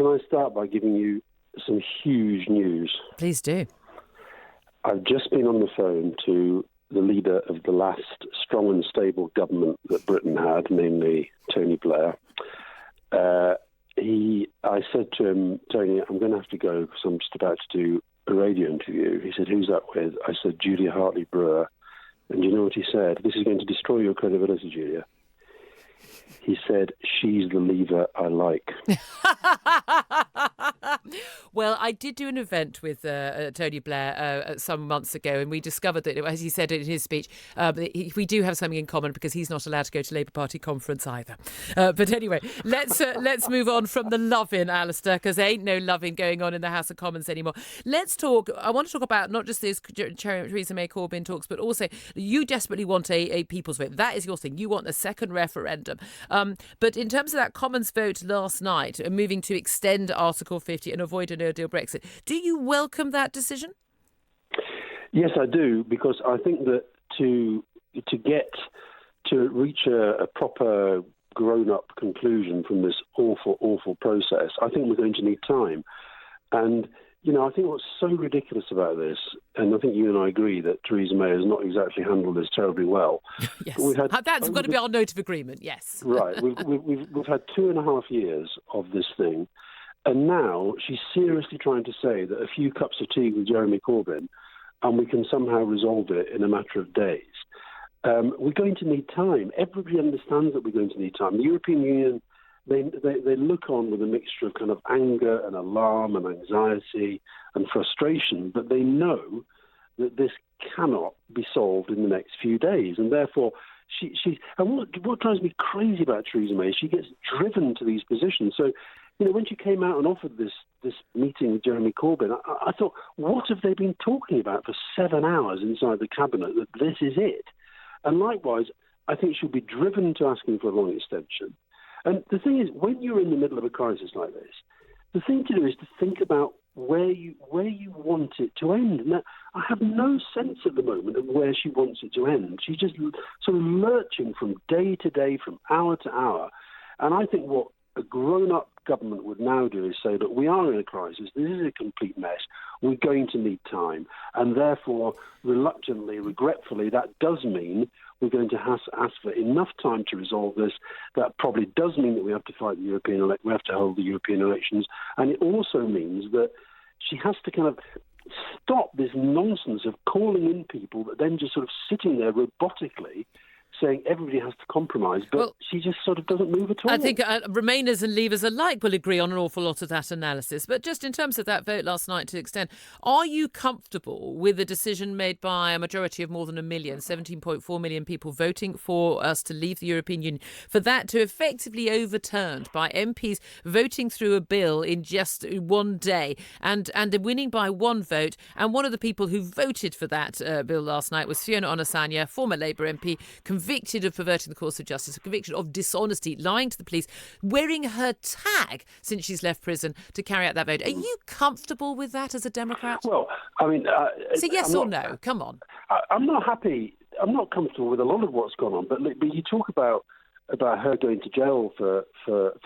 can I start by giving you some huge news? Please do. I've just been on the phone to the leader of the last strong and stable government that Britain had, namely Tony Blair. I said to him, Tony, I'm going to have to go because I'm just about to do a radio interview. He said, who's that with? I said, Julia Hartley-Brewer. And you know what he said? This is going to destroy your credibility, Julia. He said, she's the leaver I like. Well, I did do an event with Tony Blair some months ago, and we discovered that, as he said in his speech, we do have something in common because he's not allowed to go to Labour Party conference either. But anyway, let's move on from the loving, Alastair, because there ain't no loving going on in the House of Commons anymore. Let's talk. I want to talk about not just this Theresa May Corbyn talks, but also you desperately want a people's vote. That is your thing. You want a second referendum. But in terms of that Commons vote last night, moving to extend Article 50 and avoid a no-deal Brexit, do you welcome that decision? Yes, I do, because I think that to reach a proper grown-up conclusion from this awful, awful process, I think we're going to need time. And, you know, I think what's so ridiculous about this, and I think you and I agree that Theresa May has not exactly handled this terribly well. Yes, that's got to be our note of agreement, yes. Right, we've had 2.5 years of this thing, and now she's seriously trying to say that a few cups of tea with Jeremy Corbyn and we can somehow resolve it in a matter of days. We're going to need time. Everybody understands that we're going to need time. The European Union, they look on with a mixture of kind of anger and alarm and anxiety and frustration, but they know that this cannot be solved in the next few days. And therefore, and what drives me crazy about Theresa May is she gets driven to these positions. So, you know, when she came out and offered this meeting with Jeremy Corbyn, I thought, what have they been talking about for 7 hours inside the cabinet that this is it? And likewise, I think she'll be driven to asking for a long extension. And the thing is, when you're in the middle of a crisis like this, the thing to do is to think about where you want it to end. Now, I have no sense at the moment of where she wants it to end. She's just sort of lurching from day to day, from hour to hour. And I think what a grown-up government would now do is say that we are in a crisis, this is a complete mess, we're going to need time. And therefore, reluctantly, regretfully, that does mean we're going to ask for enough time to resolve this. That probably does mean that we have to fight the we have to hold the European elections. And it also means that she has to kind of stop this nonsense of calling in people that then just sort of sitting there robotically saying everybody has to compromise, but she just sort of doesn't move at all. I think Remainers and Leavers alike will agree on an awful lot of that analysis. But just in terms of that vote last night to extend, are you comfortable with the decision made by a majority of more than 1 million, 17.4 million people voting for us to leave the European Union, for that to effectively overturned by MPs voting through a bill in just one day and winning by one vote? And one of the people who voted for that bill last night was Fiona Onasanya, former Labour MP, convicted of perverting the course of justice, a conviction of dishonesty, lying to the police, wearing her tag since she's left prison to carry out that vote. Are you comfortable with that as a Democrat? Well, I mean... Say yes or no. Come on. I'm not happy. I'm not comfortable with a lot of what's gone on, but you talk about her going to jail for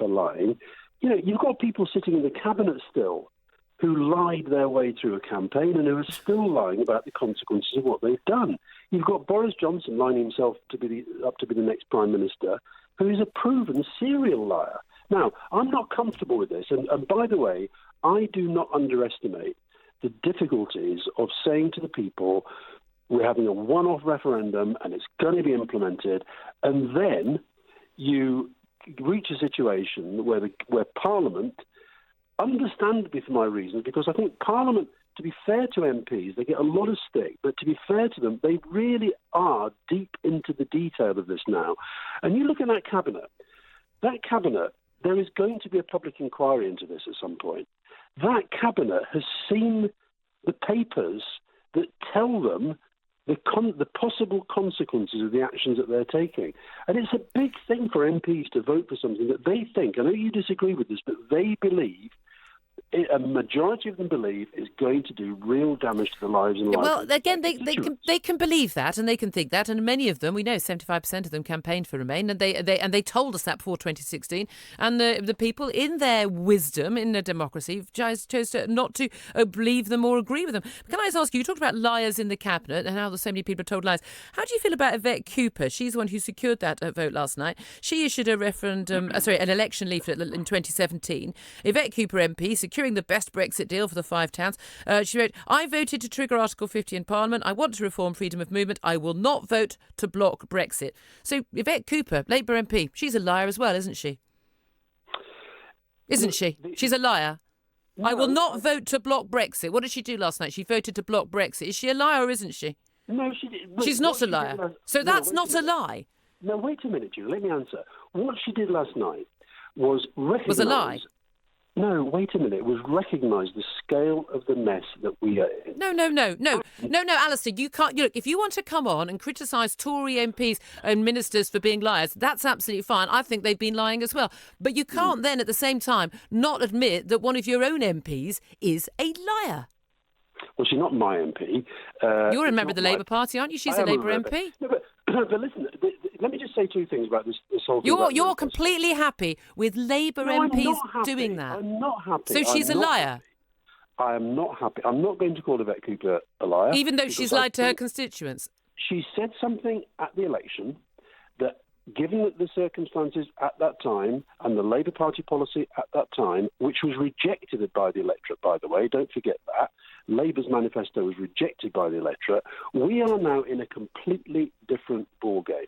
lying. You know, you've got people sitting in the cabinet still who lied their way through a campaign and who are still lying about the consequences of what they've done. You've got Boris Johnson lying himself up to be the next Prime Minister, who is a proven serial liar. Now, I'm not comfortable with this. And by the way, I do not underestimate the difficulties of saying to the people, we're having a one-off referendum and it's going to be implemented, and then you reach a situation where Parliament, understandably for my reasons, because I think Parliament, to be fair to MPs, they get a lot of stick, but to be fair to them, they really are deep into the detail of this now. And you look at that cabinet, there is going to be a public inquiry into this at some point. That cabinet has seen the papers that tell them the possible consequences of the actions that they're taking. And it's a big thing for MPs to vote for something that they think, I know you disagree with this, but they believe a majority of them believe is going to do real damage to the lives and lives. Well, again, they can believe that and they can think that, and many of them, we know 75% of them campaigned for Remain, and they told us that before 2016. And the people, in their wisdom, in a democracy, chose to not to believe them or agree with them. But can I just ask you talked about liars in the cabinet and how so many people are told lies. How do you feel about Yvette Cooper? She's the one who secured that vote last night. She issued a an election leaflet in 2017. Yvette Cooper MP securing the best Brexit deal for the five towns. She wrote, I voted to trigger Article 50 in Parliament. I want to reform freedom of movement. I will not vote to block Brexit. So Yvette Cooper, Labour MP, she's a liar as well, isn't she? Isn't she? She's a liar. No, I will not vote to block Brexit. What did she do last night? She voted to block Brexit. Is she a liar or isn't she? No, she didn't. She's not a liar. So that's not a lie. No, wait a minute, Julie. Let me answer. What she did last night was recognise... Was a lie? No, wait a minute. It was recognise the scale of the mess that we are in. No, Alastair, you can't... Look, if you want to come on and criticise Tory MPs and ministers for being liars, that's absolutely fine. I think they've been lying as well. But you can't then, at the same time, not admit that one of your own MPs is a liar. Well, she's not my MP. You're a member of the Labour Party, aren't you? She's a Labour MP. No, but listen, let me just say two things about this whole thing. You're completely happy with Labour MPs doing that? I'm not happy. So she's a liar? I am not happy. I'm not going to call Yvette Cooper a liar. Even though she's lied to her constituents? She said something at the election that, given the circumstances at that time and the Labour Party policy at that time, which was rejected by the electorate, by the way, don't forget that, Labour's manifesto was rejected by the electorate, we are now in a completely different ballgame.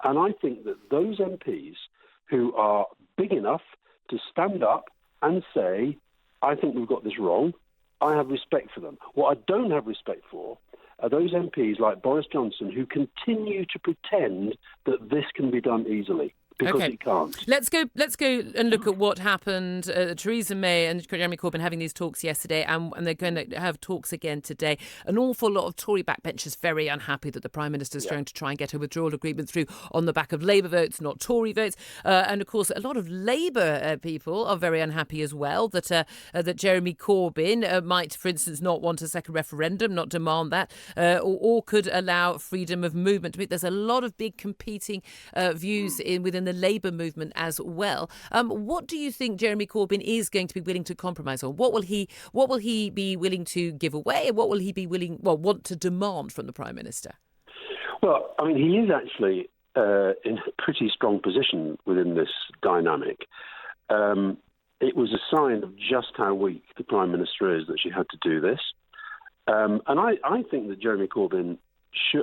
And I think that those MPs who are big enough to stand up and say, I think we've got this wrong, I have respect for them. What I don't have respect for are those MPs like Boris Johnson who continue to pretend that this can be done easily. Because it can't. Let's go and look at what happened. Theresa May and Jeremy Corbyn having these talks yesterday, and they're going to have talks again today. An awful lot of Tory backbenchers very unhappy that the Prime Minister is going to try and get a withdrawal agreement through on the back of Labour votes, not Tory votes. And of course, a lot of Labour people are very unhappy as well that Jeremy Corbyn might, for instance, not want a second referendum, not demand that, or could allow freedom of movement. There's a lot of big competing views within the Labour movement as well. What do you think Jeremy Corbyn is going to be willing to compromise on? What will he be willing to give away? And what will he be want to demand from the Prime Minister? Well, I mean, he is actually in a pretty strong position within this dynamic. It was a sign of just how weak the Prime Minister is that she had to do this. And I think that Jeremy Corbyn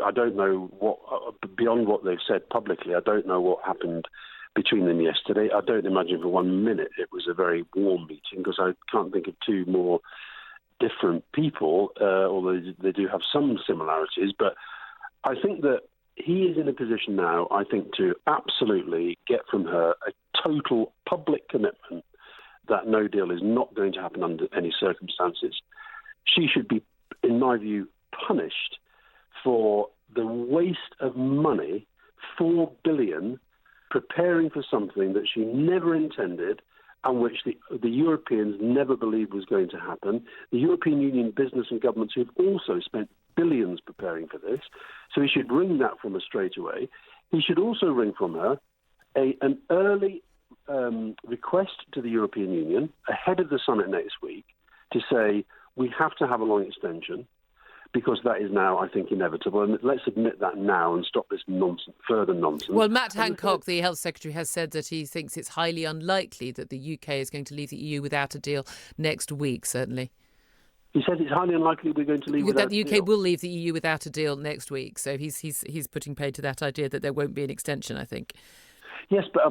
I don't know what, beyond what they've said publicly, I don't know what happened between them yesterday. I don't imagine for 1 minute it was a very warm meeting, because I can't think of two more different people, although they do have some similarities. But I think that he is in a position now, I think, to absolutely get from her a total public commitment that no deal is not going to happen under any circumstances. She should be, in my view, punished for the waste of money, $4 billion, preparing for something that she never intended and which the Europeans never believed was going to happen. The European Union business and governments who've also spent billions preparing for this. So he should wring that from her straight away. He should also wring from her an early request to the European Union ahead of the summit next week to say we have to have a long extension, because that is now, I think, inevitable. And let's admit that now and stop this further nonsense. Well, Matt Hancock, the Health Secretary, has said that he thinks it's highly unlikely that the UK is going to leave the EU without a deal next week, certainly. He says it's highly unlikely we're going to leave without a deal. That the UK will leave the EU without a deal next week. So he's putting paid to that idea that there won't be an extension, I think. Yes, but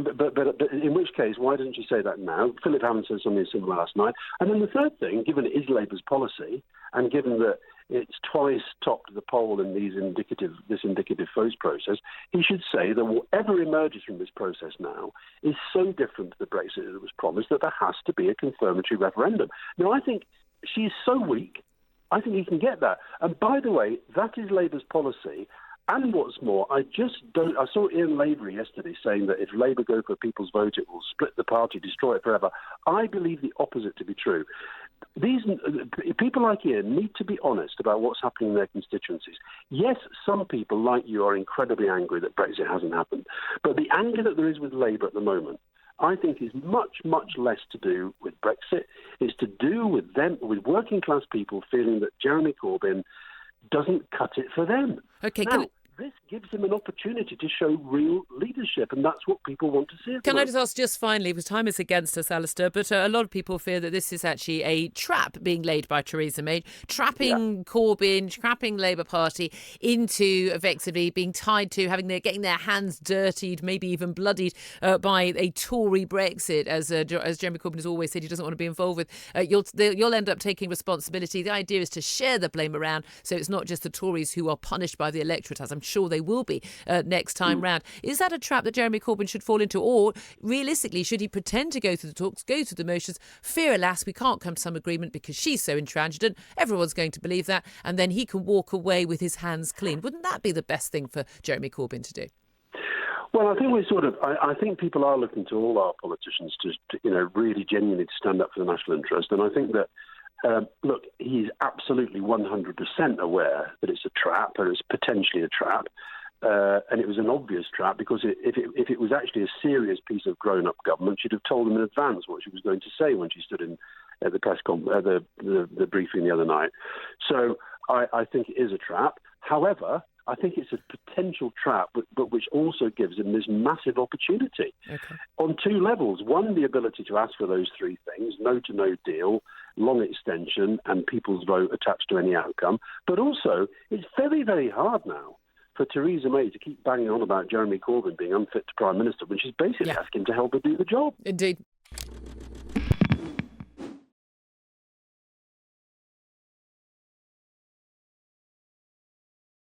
in which case, why doesn't she say that now? Philip Hammond said something similar last night. And then the third thing, given it is Labour's policy, and given that it's twice topped the poll in this indicative votes process, he should say that whatever emerges from this process now is so different to the Brexit that was promised that there has to be a confirmatory referendum. Now, I think she is so weak, I think he can get that. And by the way, that is Labour's policy. And what's more, I saw Ian Lavery yesterday saying that if Labour go for a people's vote, it will split the party, destroy it forever. I believe the opposite to be true. these people like Ian need to be honest about what's happening in their constituencies. Yes, some people like you are incredibly angry that Brexit hasn't happened, but the anger that there is with Labour at the moment, I think, is much, much less to do with Brexit. It's to do with working class people feeling that Jeremy Corbyn doesn't cut it for them. Okay, now, this gives him an opportunity to show real leadership, and that's what people want to see. Can I just ask just finally, because time is against us, Alastair, but a lot of people fear that this is actually a trap being laid by Theresa May, trapping Corbyn, trapping Labour Party into effectively being tied to getting their hands dirtied, maybe even bloodied by a Tory Brexit, as Jeremy Corbyn has always said he doesn't want to be involved with. You'll end up taking responsibility. The idea is to share the blame around, so it's not just the Tories who are punished by the electorate, as I'm sure they will be next time round. Is that a trap that Jeremy Corbyn should fall into, or realistically should he pretend to go through the talks, go through the motions, fear alas we can't come to some agreement because she's so intransigent, everyone's going to believe that, and then he can walk away with his hands clean? Wouldn't that be the best thing for Jeremy Corbyn to do? Well, I think I think people are looking to all our politicians to really genuinely stand up for the national interest, and I think that look, he's absolutely 100% aware that it's a trap, or it's potentially a trap, and it was an obvious trap because if it was actually a serious piece of grown-up government, she'd have told him in advance what she was going to say when she stood in at the the briefing the other night. So I think it is a trap. However, I think it's a potential trap, but which also gives him this massive opportunity on two levels. One, the ability to ask for those three things: no to no deal, long extension, and people's vote attached to any outcome. But also, it's very, very hard now for Theresa May to keep banging on about Jeremy Corbyn being unfit to Prime Minister when she's basically asking to help her do the job. Indeed.